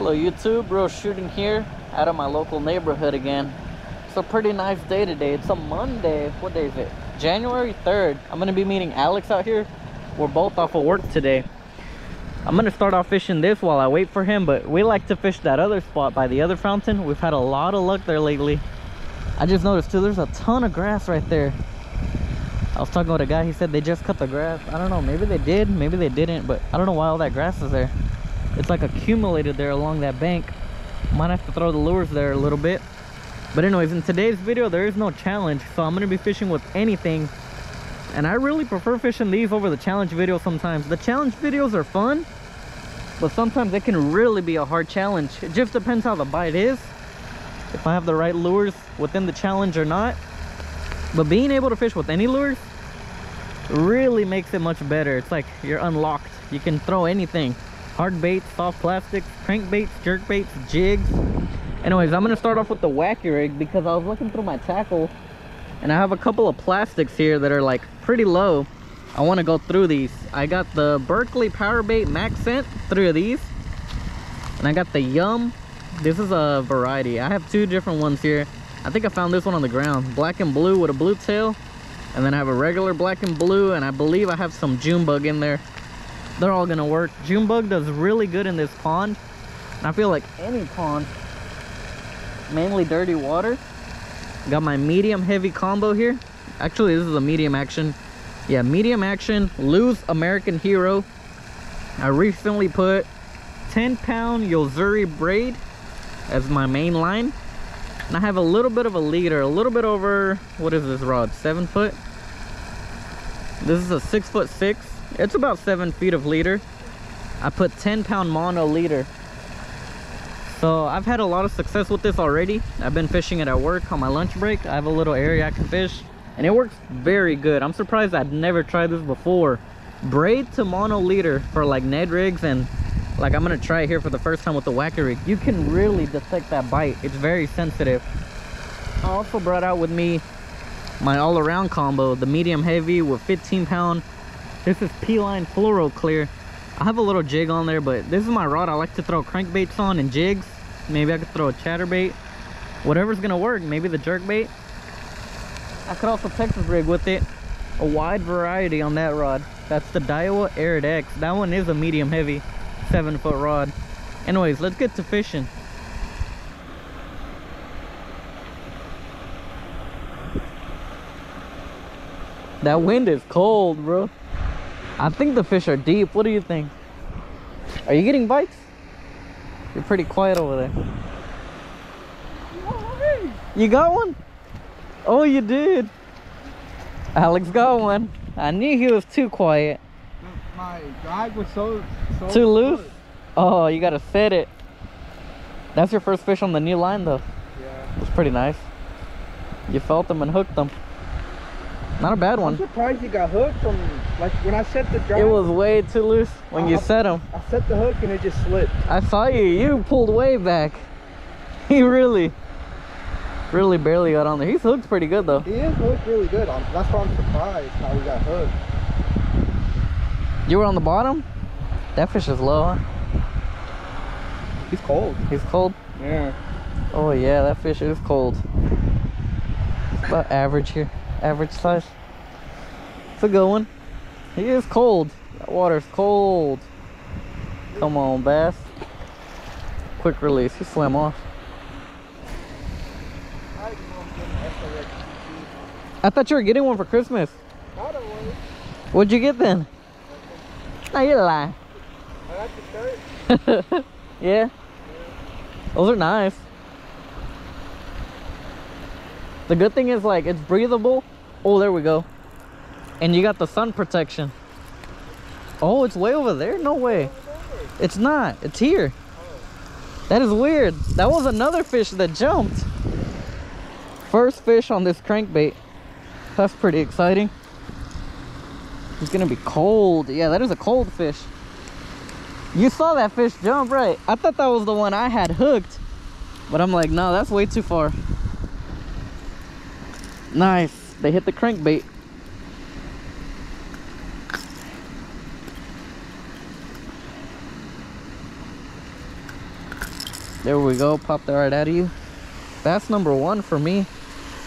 Hello YouTube, bro, shooting here out of my local neighborhood again. It's a pretty nice day today. It's a Monday. What day is it? January 3rd. I'm gonna be meeting Alex out here. We're both off of work today. I'm gonna start off fishing this while I wait for him, but we like to fish that other spot by the other fountain. We've had a lot of luck there lately. I just noticed too, there's a ton of grass right there. I was talking with a guy, he said they just cut the grass. I don't know, maybe they did, maybe they didn't, but I don't know why all that grass is there. It's like accumulated there along that bank. Might have to throw the lures there a little bit. But anyways, in today's video, there is no challenge, so I'm gonna be fishing with anything. And I really prefer fishing these over the challenge videos sometimes. The challenge videos are fun, but sometimes they can really be a hard challenge. It just depends how the bite is, if I have the right lures within the challenge or not. But being able to fish with any lures really makes it much better. It's like you're unlocked. You can throw anything. Hard baits, soft plastics, crankbaits, jerkbaits, jigs. Anyways, I'm gonna start off with the Wacky Rig because I was looking through my tackle and I have a couple of plastics here that are like pretty low. I want to go through these. I got the Berkeley Power Bait Max Scent, 3 of these, and I got the Yum. This is a variety. I have 2 different ones here. I think I found this one on the ground, black and blue with a blue tail, and then I have a regular black and blue, and I believe I have some Junebug in there. They're all gonna work. Junebug does really good in this pond, and I feel like any pond, mainly dirty water. Got my medium heavy combo here. Actually, this is a medium action. Yeah, medium action Lose American Hero. I recently put 10-pound Yozuri braid as my main line, and I have a little bit of a leader, a little bit over, what is this rod, 7 foot? This is a 6'6". It's about 7 feet of leader. I put 10-pound mono leader. So I've had a lot of success with this already. I've been fishing it at work on my lunch break. I have a little area I can fish, and it works very good. I'm surprised I'd never tried this before. Braid to mono leader for like Ned rigs, and like I'm gonna try it here for the first time with the Wacky Rig. You can really detect that bite. It's very sensitive. I also brought out with me my all-around combo, the medium heavy with 15-pound. This is P-Line Fluoro Clear. I have a little jig on there, but this is my rod I like to throw crankbaits on and jigs. Maybe I could throw a chatterbait. Whatever's gonna work, maybe the jerkbait. I could also Texas rig with it. A wide variety on that rod. That's the Daiwa Arid X. That one is a medium heavy 7-foot rod. Anyways, let's get to fishing. That wind is cold, bro. I think the fish are deep. What do you think? Are you getting bites? You're pretty quiet over there. You got one? Oh, you did. Alex got one. I knew he was too quiet. My drag was so too loose? Oh, you gotta set it. That's your first fish on the new line though. Yeah. It's pretty nice. You felt them and hooked them. Not a bad one. I'm surprised you got hooked from, like, when I set the drag. It was way too loose when you set them. I set the hook and it just slipped. I saw you. You pulled way back. He really barely got on there. He's hooked pretty good though. He is hooked really good. That's why I'm surprised how he got hooked. You were on the bottom? That fish is low, huh? He's cold. He's cold? Yeah. Oh yeah, that fish is cold. It's about average here. Average size. It's a good one. He is cold. That water's cold. Come on, bass. Quick release. He swam off. I thought you were getting one for Christmas. What'd you get then? No, you lie. I got the shirt. Yeah? Those are nice. The good thing is, like, it's breathable. Oh, there we go. And you got the sun protection. Oh, it's way over there? No way. It's not. It's here. That is weird. That was another fish that jumped. First fish on this crankbait. That's pretty exciting. It's gonna be cold. Yeah, that is a cold fish. You saw that fish jump, right? I thought that was the one I had hooked, but I'm like, no, that's way too far. Nice. They hit the crankbait. There we go. Popped that right out of you. Bass number 1 for me.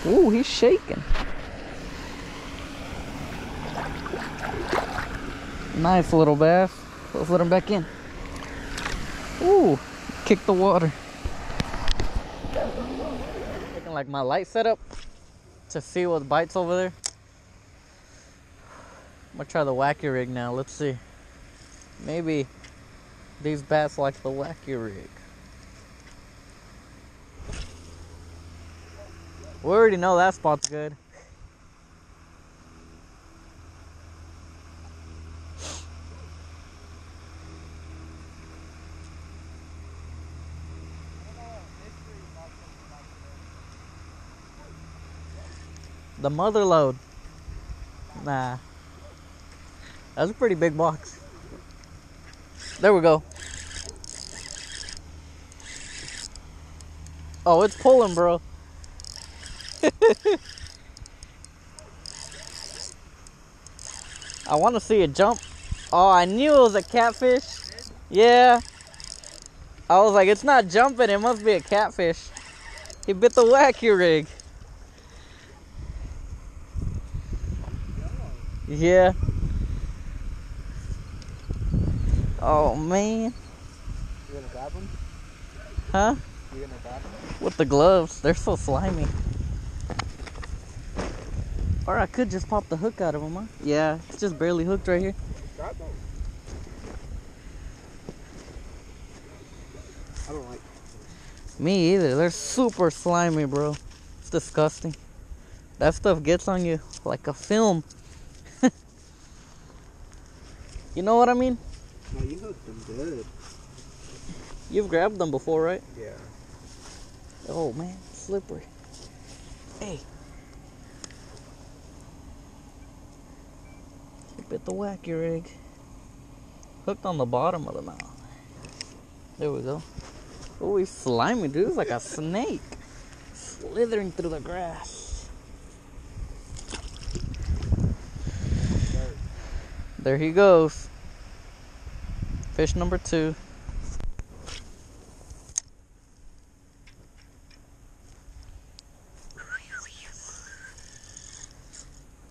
Ooh, he's shaking. Nice little bass. Let's let him back in. Ooh, kick the water. Taking like my light setup to see what bites over there. I'm gonna try the Wacky Rig now. Let's see. Maybe these bass like the Wacky Rig. We already know that spot's good. The mother load. Nah. That's a pretty big box. There we go. Oh, it's pulling, bro. I want to see it jump. Oh, I knew it was a catfish. Yeah. I was like, it's not jumping. It must be a catfish. He bit the Wacky Rig. Yeah. Oh, man. You gonna grab him? Huh? You gonna grab him? With the gloves. They're so slimy. Or I could just pop the hook out of them, huh? Yeah, it's just barely hooked right here. Grab them. I don't like them. Me either. They're super slimy, bro. It's disgusting. That stuff gets on you like a film. You know what I mean? No, you hooked them good. You've grabbed them before, right? Yeah. Oh, man. Slippery. Hey. He bit the Wacky Rig. Hooked on the bottom of the mouth. There we go. Oh, he's slimy, dude. It's like a snake. Slithering through the grass. There he goes. Fish number 2.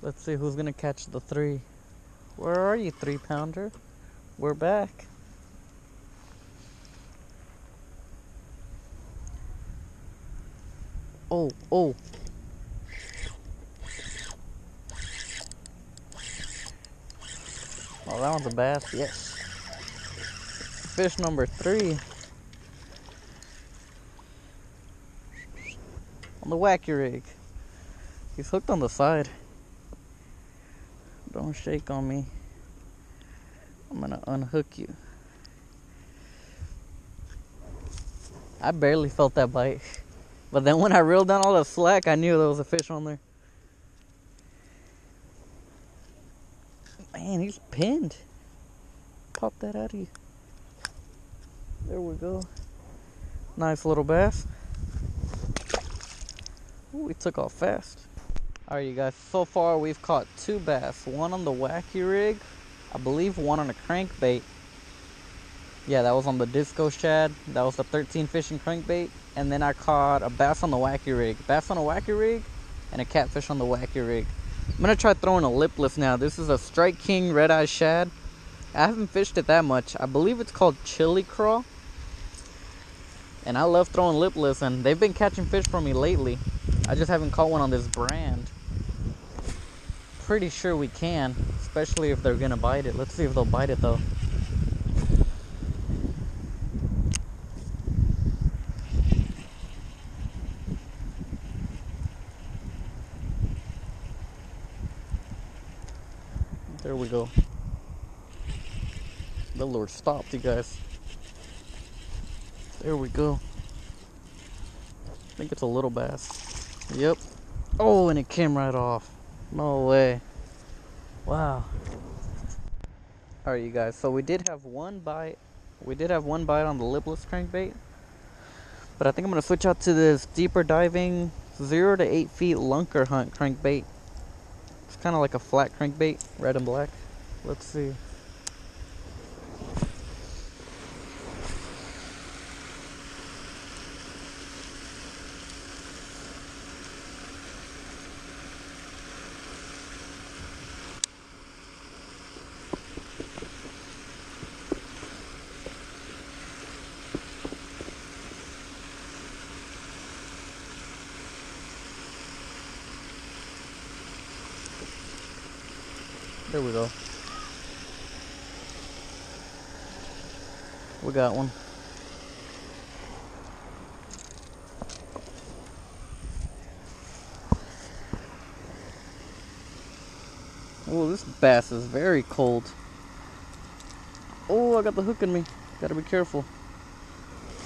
Let's see who's gonna catch the 3. Where are you, 3-pounder? We're back. Oh, oh. Oh, that one's a bass, yes. Fish number 3. On the Wacky Rig. He's hooked on the side. Don't shake on me. I'm gonna unhook you. I barely felt that bite. But then when I reeled down all the slack, I knew there was a fish on there. Man, he's pinned. Pop that out of you. There we go. Nice little bass. Ooh, he took off fast. Alright, you guys, so far we've caught 2 bass. One on the Wacky Rig, I believe one on a crankbait. Yeah, that was on the disco shad. That was the 13 fishing crankbait. And then I caught a bass on the Wacky Rig. Bass on a Wacky Rig and a catfish on the Wacky Rig. I'm gonna try throwing a lipless now. This is a Strike King red eye shad. I haven't fished it that much. I believe it's called chili craw. And I love throwing lipless, and they've been catching fish for me lately. I just haven't caught one on this brand. Pretty sure we can, especially if they're gonna bite it. Let's see if they'll bite it though. There we go. The lure stopped, you guys. There we go. I think it's a little bass. Yep. Oh, and it came right off. No way. Wow. Alright, you guys. So we did have one bite. We did have one bite on the lipless crankbait. But I think I'm going to switch out to this deeper diving 0 to 8 feet Lunkerhunt crankbait. It's kind of like a flat crankbait, red and black. Let's see. There we go. We got one. Oh, this bass is very cold. Oh, I got the hook in me. Gotta be careful.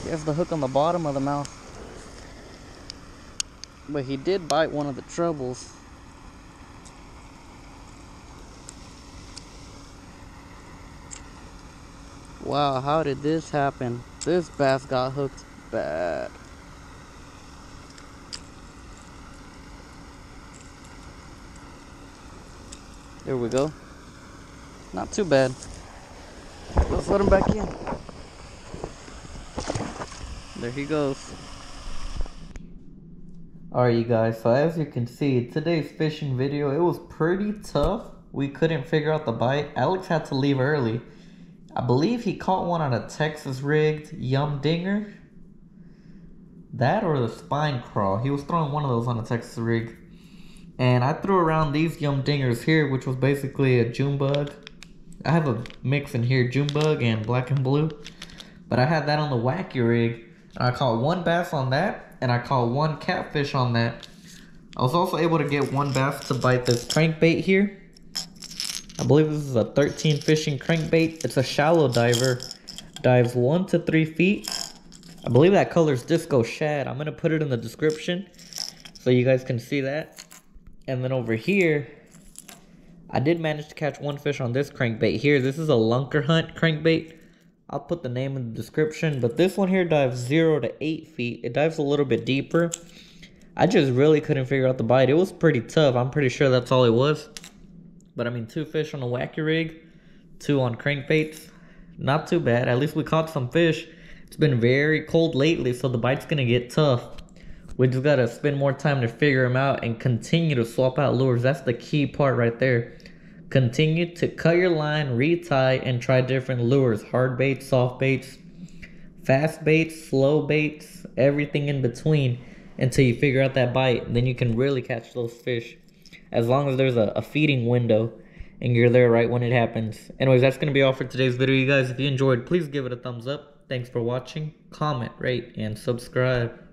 He has the hook on the bottom of the mouth. But he did bite one of the trebles. Wow, how did this happen? This bass got hooked bad. There we go. Not too bad. Let's let him back in. There he goes. Alright you guys, so as you can see, today's fishing video, it was pretty tough. We couldn't figure out the bite. Alex had to leave early. I believe he caught one on a Texas rigged Yum Dinger. That or the spine craw. He was throwing one of those on a Texas rig. And I threw around these Yum Dingers here, which was basically a Junebug. I have a mix in here, Junebug and black and blue. But I had that on the Wacky Rig. And I caught one bass on that. And I caught one catfish on that. I was also able to get one bass to bite this crankbait here. I believe this is a 13 fishing crankbait. It's a shallow diver. Dives 1 to 3 feet. I believe that color's Disco Shad. I'm going to put it in the description so you guys can see that. And then over here, I did manage to catch one fish on this crankbait here. This is a Lunkerhunt crankbait. I'll put the name in the description. But this one here dives 0 to 8 feet. It dives a little bit deeper. I just really couldn't figure out the bite. It was pretty tough. I'm pretty sure that's all it was. But I mean, 2 fish on a Wacky Rig, 2 on crankbaits. Not too bad. At least we caught some fish. It's been very cold lately, so the bite's going to get tough. We just got to spend more time to figure them out and continue to swap out lures. That's the key part right there. Continue to cut your line, retie, and try different lures. Hard baits, soft baits, fast baits, slow baits, everything in between until you figure out that bite. And then you can really catch those fish. As long as there's a feeding window and you're there right when it happens. Anyways, that's going to be all for today's video, you guys. If you enjoyed, please give it a thumbs up. Thanks for watching. Comment, rate, and subscribe.